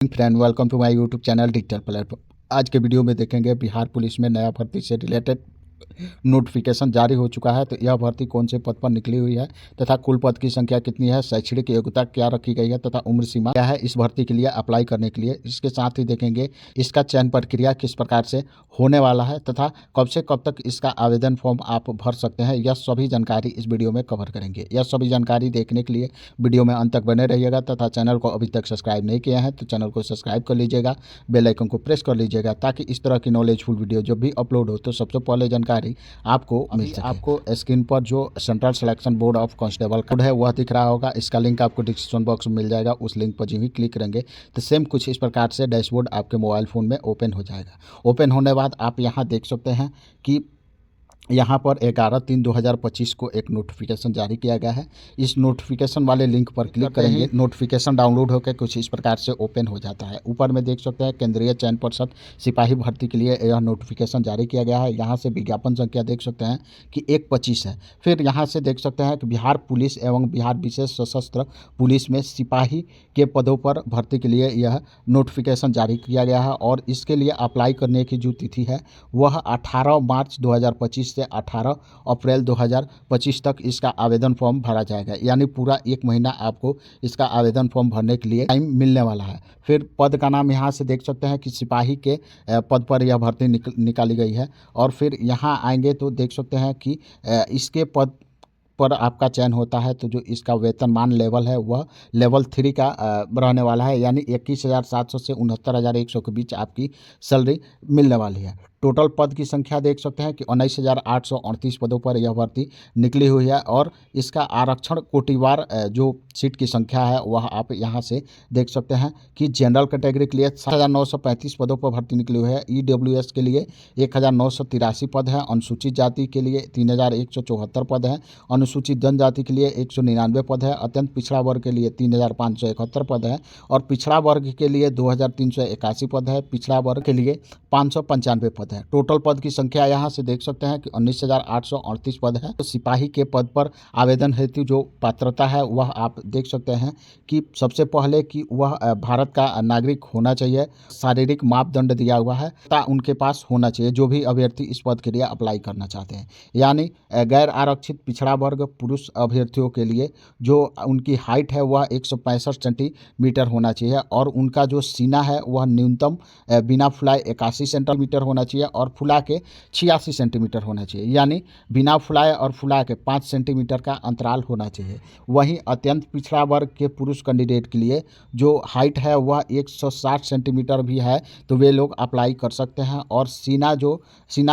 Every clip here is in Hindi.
Friend, welcome to my YouTube channel digital platform. आज के वीडियो में देखेंगे बिहार पुलिस में नया भर्ती से रिलेटेड नोटिफिकेशन जारी हो चुका है। तो यह भर्ती कौन से पद पर निकली हुई है तथा कुल पद की संख्या कितनी है, शैक्षणिक योग्यता क्या रखी गई है तथा उम्र सीमा क्या है इस भर्ती के लिए अप्लाई करने के लिए। इसके साथ ही देखेंगे इसका चयन प्रक्रिया किस प्रकार से होने वाला है तथा कब से कब तक इसका आवेदन फॉर्म आप भर सकते हैं। यह सभी जानकारी इस वीडियो में कवर करेंगे। यह सभी जानकारी देखने के लिए वीडियो में अंत तक बने रहिएगा तथा चैनल को अभी तक सब्सक्राइब नहीं किया है तो चैनल को सब्सक्राइब कर लीजिएगा, बेल आइकन को प्रेस कर लीजिएगा ताकि इस तरह की नॉलेजफुल वीडियो जब भी अपलोड हो तो सबसे पहले जानकारी आपको मिल सके। आपको स्क्रीन पर जो central selection board of constable code है वह दिख रहा होगा। इसका लिंक आपको डिस्क्रिप्शन बॉक्स में मिल जाएगा। उस लिंक पर जब भी क्लिक करेंगे तो सेम कुछ इस प्रकार से डैशबोर्ड आपके मोबाइल फ़ोन में ओपन हो जाएगा। ओपन होने बाद आप यहाँ देख सकते हैं कि यहाँ पर 11/3/2025 को एक नोटिफिकेशन जारी किया गया है। इस नोटिफिकेशन वाले लिंक पर क्लिक करेंगे, नोटिफिकेशन डाउनलोड होकर कुछ इस प्रकार से ओपन हो जाता है। ऊपर में देख सकते हैं केंद्रीय चयन पर्षद सिपाही भर्ती के लिए यह नोटिफिकेशन जारी किया गया है। यहाँ से विज्ञापन संख्या देख सकते हैं कि 1/25 है। फिर यहाँ से देख सकते हैं कि बिहार पुलिस एवं बिहार विशेष सशस्त्र पुलिस में सिपाही के पदों पर भर्ती के लिए यह नोटिफिकेशन जारी किया गया है और इसके लिए अप्लाई करने की जो तिथि है वह 18 मार्च 2025 से 18 अप्रैल 2025 तक इसका आवेदन फॉर्म भरा जाएगा। यानी पूरा 1 महीना आपको इसका आवेदन फॉर्म भरने के लिए टाइम मिलने वाला है। फिर पद का नाम यहाँ से देख सकते हैं कि सिपाही के पद पर यह भर्ती निकाली गई है। और फिर यहाँ आएंगे तो देख सकते हैं कि इसके पद पर आपका चयन होता है तो जो इसका वेतनमान लेवल है वह लेवल 3 का रहने वाला है। यानी 21,700 से 69,100 के बीच आपकी सैलरी मिलने वाली है। टोटल पद की संख्या देख सकते हैं कि 19,838 पदों पर यह भर्ती निकली हुई है। और इसका आरक्षण कोटिवार जो सीट की संख्या है वह आप यहाँ से देख सकते हैं कि जनरल कैटेगरी के लिए 7,935 पदों पर भर्ती निकली हुई है। EWS के लिए 1,983 पद है। अनुसूचित जाति के लिए 3,174 पद हैं। अनुसूचित जनजाति के लिए 199 पद है। अत्यंत पिछड़ा वर्ग के लिए 3,571 पद है और पिछड़ा वर्ग के लिए 2,381 पद है। पिछड़ा वर्ग के लिए 595 पद है। टोटल पद की संख्या यहाँ से देख सकते हैं कि 19,838 पद है। तो सिपाही के पद पर आवेदन हेतु जो पात्रता है वह आप देख सकते हैं कि सबसे पहले कि वह भारत का नागरिक होना चाहिए। शारीरिक मापदंड दिया हुआ है ता उनके पास होना चाहिए जो भी अभ्यर्थी इस पद के लिए अप्लाई करना चाहते हैं। यानी गैर आरक्षित पिछड़ा वर्ग पुरुष अभ्यर्थियों के लिए जो उनकी हाइट है वह 165 सेंटीमीटर होना चाहिए और उनका जो सीना है वह न्यूनतम बिना फुलाए 81 सेंटीमीटर होना चाहिए और फुला के 86 सेंटीमीटर होना चाहिए। यानी बिना फुलाए और फुला के 5 सेंटीमीटर का अंतराल होना चाहिए। वहीं अत्यंत पिछड़ा वर्ग के पुरुष कैंडिडेट के लिए जो हाइट है वह 160 सेंटीमीटर भी है तो वे लोग अप्लाई कर सकते हैं और सीना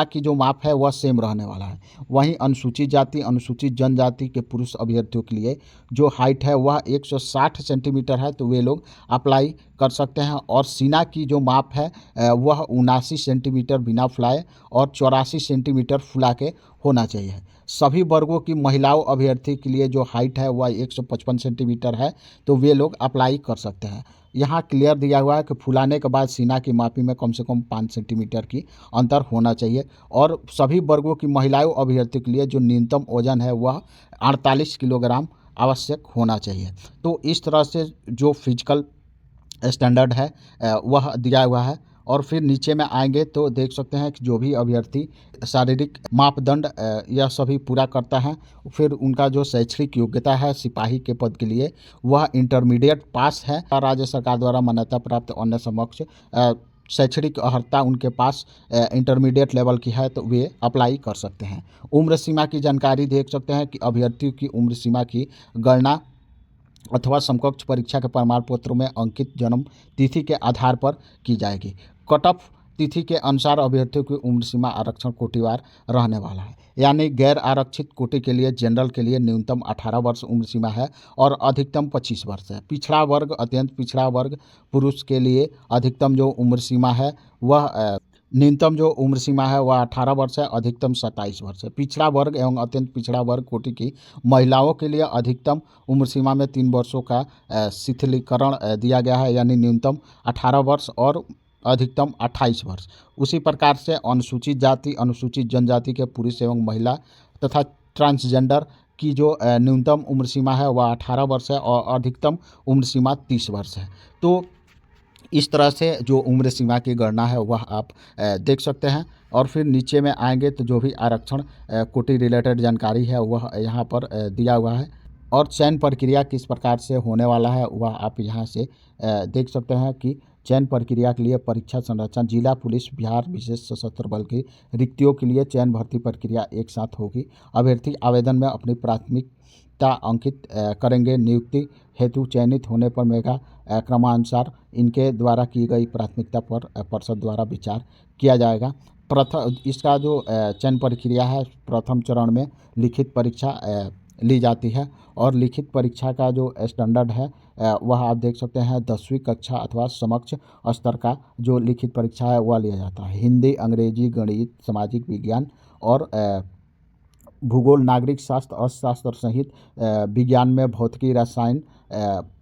की जो माप है वह सेम रहने वाला है। वहीं अनुसूचित जाति अनुसूचित जनजाति के पुरुष अभ्यर्थियों के लिए जो हाइट है वह 160 सेंटीमीटर है तो वे लोग अप्लाई कर सकते हैं और सीना की जो माप है वह 79 सेंटीमीटर बिना फुलाए और 84 सेंटीमीटर फुला के होना चाहिए। सभी वर्गों की महिलाओं अभ्यर्थी के लिए जो हाइट है वह 155 सेंटीमीटर है तो वे लोग अप्लाई कर सकते हैं। यहाँ क्लियर दिया हुआ है कि फुलाने के बाद सीना की मापी में कम से कम 5 सेंटीमीटर की अंतर होना चाहिए। और सभी वर्गों की महिलाओं अभ्यर्थी के लिए जो न्यूनतम वजन है वह 48 किलोग्राम आवश्यक होना चाहिए। तो इस तरह से जो फिजिकल स्टैंडर्ड है वह दिया हुआ है। और फिर नीचे में आएंगे तो देख सकते हैं कि जो भी अभ्यर्थी शारीरिक मापदंड यह सभी पूरा करता है फिर उनका जो शैक्षणिक योग्यता है सिपाही के पद के लिए वह इंटरमीडिएट पास है। राज्य सरकार द्वारा मान्यता प्राप्त अन्य समक्ष शैक्षणिक अर्हता उनके पास इंटरमीडिएट लेवल की है तो वे अप्लाई कर सकते हैं। उम्र सीमा की जानकारी देख सकते हैं कि अभ्यर्थियों की उम्र सीमा की गणना अथवा समकक्ष परीक्षा के प्रमाण पत्रों में अंकित जन्म तिथि के आधार पर की जाएगी। कट ऑफ तिथि के अनुसार अभ्यर्थियों की उम्र सीमा आरक्षण कोटिवार रहने वाला है। यानी गैर आरक्षित कोटि के लिए जनरल के लिए न्यूनतम 18 वर्ष उम्र सीमा है और अधिकतम 25 वर्ष है। पिछड़ा वर्ग अत्यंत पिछड़ा वर्ग पुरुष के लिए अधिकतम जो उम्र सीमा है वह न्यूनतम जो उम्र सीमा है वह 18 वर्ष है, अधिकतम 27 वर्ष है। पिछड़ा वर्ग एवं अत्यंत पिछड़ा वर्ग कोटि की महिलाओं के लिए अधिकतम उम्र सीमा में 3 वर्षों का शिथिलीकरण दिया गया है। यानी न्यूनतम 18 वर्ष और अधिकतम 28 वर्ष। उसी प्रकार से अनुसूचित जाति अनुसूचित जनजाति के पुरुष एवं महिला तथा ट्रांसजेंडर की जो न्यूनतम उम्र सीमा है वह 18 वर्ष है और अधिकतम उम्र सीमा 30 वर्ष है। तो इस तरह से जो उम्र सीमा की गणना है वह आप देख सकते हैं। और फिर नीचे में आएंगे तो जो भी आरक्षण कोटि रिलेटेड जानकारी है वह यहाँ पर दिया हुआ है, और चयन प्रक्रिया किस प्रकार से होने वाला है वह आप यहाँ से देख सकते हैं कि चयन प्रक्रिया के लिए परीक्षा संरचना जिला पुलिस बिहार विशेष सशस्त्र बल की रिक्तियों के लिए चयन भर्ती प्रक्रिया एक साथ होगी। अभ्यर्थी आवेदन में अपनी प्राथमिकता अंकित करेंगे। नियुक्ति हेतु चयनित होने पर मेगा क्रमानुसार इनके द्वारा की गई प्राथमिकता पर परिषद द्वारा विचार किया जाएगा। प्रथम इसका जो चयन प्रक्रिया है, प्रथम चरण में लिखित परीक्षा ली जाती है, और लिखित परीक्षा का जो स्टैंडर्ड है वह आप देख सकते हैं 10वीं कक्षा अथवा समकक्ष स्तर का जो लिखित परीक्षा है वह लिया जाता है। हिंदी, अंग्रेजी, गणित, सामाजिक विज्ञान और भूगोल, नागरिक शास्त्र, अर्थशास्त्र सहित विज्ञान में भौतिकी, रसायन,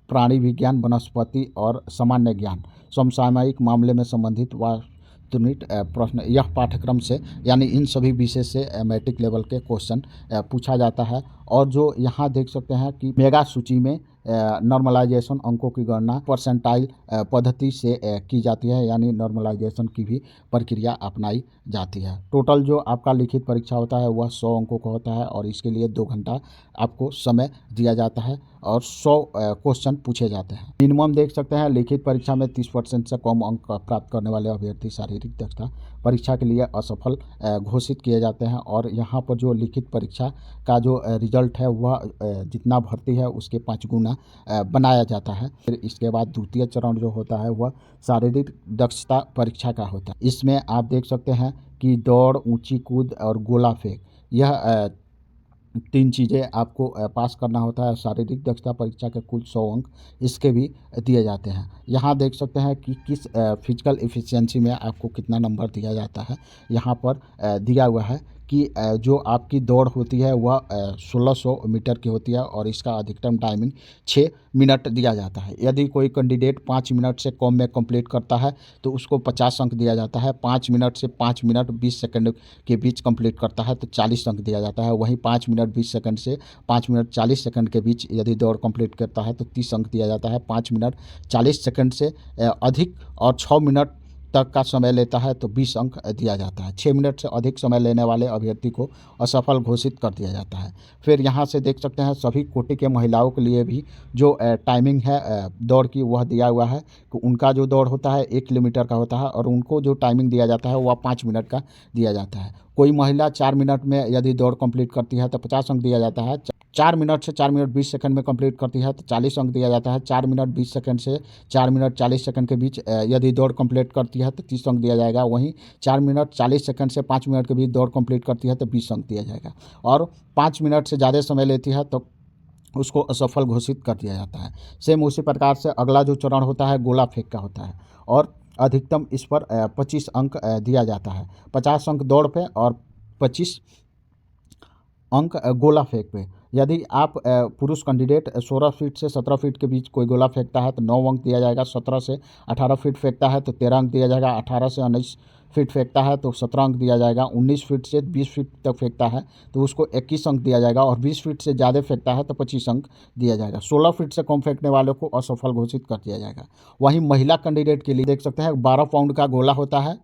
प्राणी विज्ञान, वनस्पति और सामान्य ज्ञान, समसामयिक मामले में संबंधित वास्तुनिक प्रश्न यह पाठ्यक्रम से यानी इन सभी विषय से मैट्रिक लेवल के क्वेश्चन पूछा जाता है। और जो यहाँ देख सकते हैं कि मेगा सूची में नॉर्मलाइजेशन अंकों की गणना परसेंटाइल पद्धति से की जाती है, यानी नॉर्मलाइजेशन की भी प्रक्रिया अपनाई जाती है। टोटल जो आपका लिखित परीक्षा होता है वह 100 अंकों का होता है, और इसके लिए 2 घंटा आपको समय दिया जाता है और 100 क्वेश्चन पूछे जाते हैं। मिनिमम देख सकते हैं लिखित परीक्षा में 30% से कम अंक प्राप्त करने वाले अभ्यर्थी शारीरिक दक्षता परीक्षा के लिए असफल घोषित किए जाते हैं। और यहाँ पर जो लिखित परीक्षा का जो रिजल्ट है वह जितना भर्ती है उसके 5 गुना बनाया जाता है। फिर इसके बाद द्वितीय चरण जो होता है वह शारीरिक दक्षता परीक्षा का होता है। इसमें आप देख सकते हैं कि दौड़, ऊंची कूद और गोला फेंक, यह 3 चीज़ें आपको पास करना होता है। शारीरिक दक्षता परीक्षा के कुल 100 अंक इसके भी दिए जाते हैं। यहाँ देख सकते हैं कि किस फिजिकल एफिशिएंसी में आपको कितना नंबर दिया जाता है। यहाँ पर दिया हुआ है कि जो आपकी दौड़ होती है वह 1600 मीटर की होती है, और इसका अधिकतम टाइमिंग 6 मिनट दिया जाता है। यदि कोई कैंडिडेट 5 मिनट से कम में कंप्लीट करता है तो उसको 50 अंक दिया जाता है। 5 मिनट से 5 मिनट 20 सेकंड के बीच कंप्लीट करता है तो 40 अंक दिया जाता है। वहीं 5 मिनट 20 सेकंड से 5 मिनट 40 सेकंड के बीच यदि दौड़ कंप्लीट करता है तो 30 अंक दिया जाता है। 5 मिनट 40 सेकंड से अधिक और 6 मिनट तक का समय लेता है तो 20 अंक दिया जाता है। 6 मिनट से अधिक समय लेने वाले अभ्यर्थी को असफल घोषित कर दिया जाता है। फिर यहाँ से देख सकते हैं सभी कोटि के महिलाओं के लिए भी जो टाइमिंग है दौड़ की वह दिया हुआ है कि उनका जो दौड़ होता है 1 किलोमीटर का होता है, और उनको जो टाइमिंग दिया जाता है वह 5 मिनट का दिया जाता है। कोई महिला 4 मिनट में यदि दौड़ कंप्लीट करती है तो 50 अंक दिया जाता है। 4 मिनट से 4 मिनट 20 सेकंड में कंप्लीट करती है तो 40 अंक दिया जाता है। 4 मिनट 20 सेकंड से 4 मिनट 40 सेकंड के बीच यदि दौड़ कंप्लीट करती है तो 30 अंक दिया जाएगा। वहीं 4 मिनट 40 सेकंड से 5 मिनट के बीच दौड़ कंप्लीट करती है तो 20 अंक दिया जाएगा। और 5 मिनट से ज़्यादा समय लेती है तो उसको असफल घोषित कर दिया जाता है। सेम उसी प्रकार से अगला जो चरण होता है गोला फेंक का होता है, और अधिकतम इस पर 25 अंक दिया जाता है। 50 अंक दौड़ पे और 25 अंक गोला फेंक पे। यदि आप पुरुष कैंडिडेट 16 फीट से 17 फीट के बीच कोई गोला फेंकता है तो 9 अंक दिया जाएगा। 17 से 18 फीट फेंकता है तो 13 अंक दिया जाएगा। 18 से 19 फीट फेंकता है तो 17 अंक दिया जाएगा। 19 फीट से 20 फीट तक फेंकता है तो उसको 21 अंक दिया जाएगा, और 20 फीट से ज़्यादा फेंकता है तो 25 अंक दिया जाएगा। 16 फीट से कम फेंकने वालों को असफल घोषित कर दिया जाएगा। वहीं महिला कैंडिडेट के लिए देख सकते हैं 12 पाउंड का गोला होता है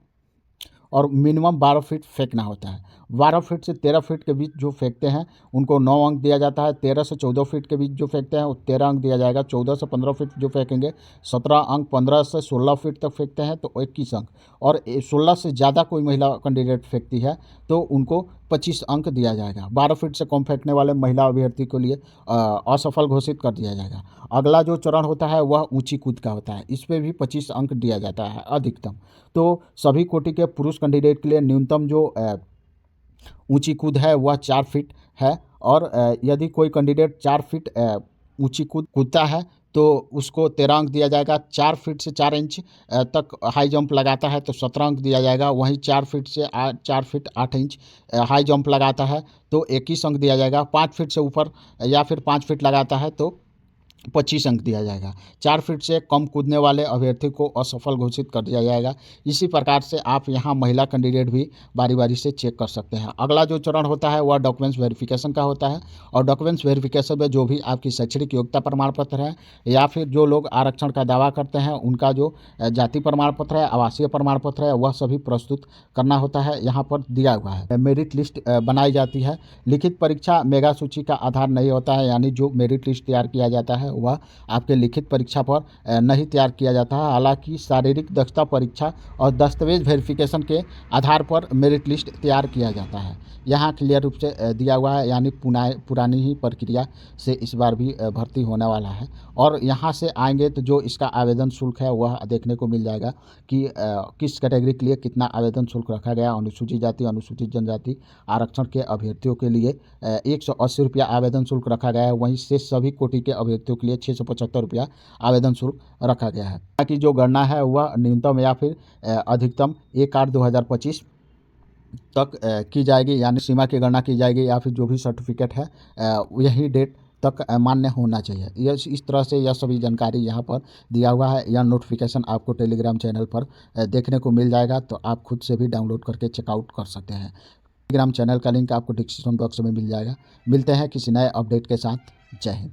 और मिनिमम 12 फीट फेंकना होता है। 12 फीट से 13 फीट के बीच जो फेंकते हैं उनको 9 अंक दिया जाता है। 13 से 14 फीट के बीच जो फेंकते हैं वो 13 अंक दिया जाएगा। 14 से 15 फीट जो फेंकेंगे 17 अंक। 15 से 16 फीट तक फेंकते हैं तो 21 अंक, और 16 से ज़्यादा कोई महिला कैंडिडेट फेंकती है तो उनको 25 अंक दिया जाएगा। 12 फीट से कम फेंकने वाले महिला अभ्यर्थी के लिए असफल घोषित कर दिया जाएगा। अगला जो चरण होता है वह ऊंची कूद का होता है। इस पर भी 25 अंक दिया जाता है अधिकतम। तो सभी कोटि के पुरुष कैंडिडेट के लिए न्यूनतम जो ऊंची कूद है वह 4 फीट है, और यदि कोई कैंडिडेट 4 फीट ऊंची कूदता है तो उसको 13 अंक दिया जाएगा। 4 फीट से 4 इंच तक हाई जंप लगाता है तो 17 अंक दिया जाएगा। वहीं 4 फीट से 4 फीट 8 इंच हाई जंप लगाता है तो 21 अंक दिया जाएगा। 5 फीट से ऊपर या फिर 5 फीट लगाता है तो 25 अंक दिया जाएगा। 4 फीट से कम कूदने वाले अभ्यर्थी को असफल घोषित कर दिया जाएगा। इसी प्रकार से आप यहाँ महिला कैंडिडेट भी बारी-बारी से चेक कर सकते हैं। अगला जो चरण होता है वह डॉक्यूमेंट्स वेरिफिकेशन का होता है और डॉक्यूमेंट्स वेरिफिकेशन में जो भी आपकी शैक्षणिक योग्यता प्रमाण पत्र है या फिर जो लोग आरक्षण का दावा करते हैं उनका जो जाति प्रमाण पत्र है, आवासीय प्रमाण पत्र है, वह सभी प्रस्तुत करना होता है। यहाँ पर दिया हुआ है। मेरिट लिस्ट बनाई जाती है। लिखित परीक्षा मेगा सूची का आधार नहीं होता है, यानी जो मेरिट लिस्ट तैयार किया जाता है वह आपके लिखित परीक्षा पर नहीं तैयार किया जाता है। हालांकि शारीरिक दक्षता परीक्षा और दस्तावेज वेरिफिकेशन के आधार पर मेरिट लिस्ट तैयार किया जाता है। यहाँ क्लियर रूप से दिया हुआ है, यानी पुरानी ही प्रक्रिया से इस बार भी भर्ती होने वाला है। और यहाँ से आएंगे तो जो इसका आवेदन शुल्क है वह देखने को मिल जाएगा कि किस कैटेगरी के लिए कितना आवेदन शुल्क रखा गया। अनुसूचित जाति, अनुसूचित जनजाति आरक्षण के अभ्यर्थियों के लिए 180 रुपया आवेदन शुल्क रखा गया है। वहीं से सभी कोटि के अभ्यर्थियों के लिए 675 रुपया आवेदन शुल्क रखा गया है। ताकि जो गणना है वह न्यूनतम या फिर अधिकतम 1/8/2025 तक की जाएगी, यानी सीमा की गणना की जाएगी या फिर जो भी सर्टिफिकेट है यही डेट तक मान्य होना चाहिए। यह इस तरह से यह सभी जानकारी यहाँ पर दिया हुआ है। यह नोटिफिकेशन आपको टेलीग्राम चैनल पर देखने को मिल जाएगा, तो आप खुद से भी डाउनलोड करके चेकआउट कर सकते हैं। टेलीग्राम चैनल का लिंक आपको डिस्क्रिप्शन बॉक्स में मिल जाएगा। मिलते हैं किसी नए अपडेट के साथ। जय हिंद।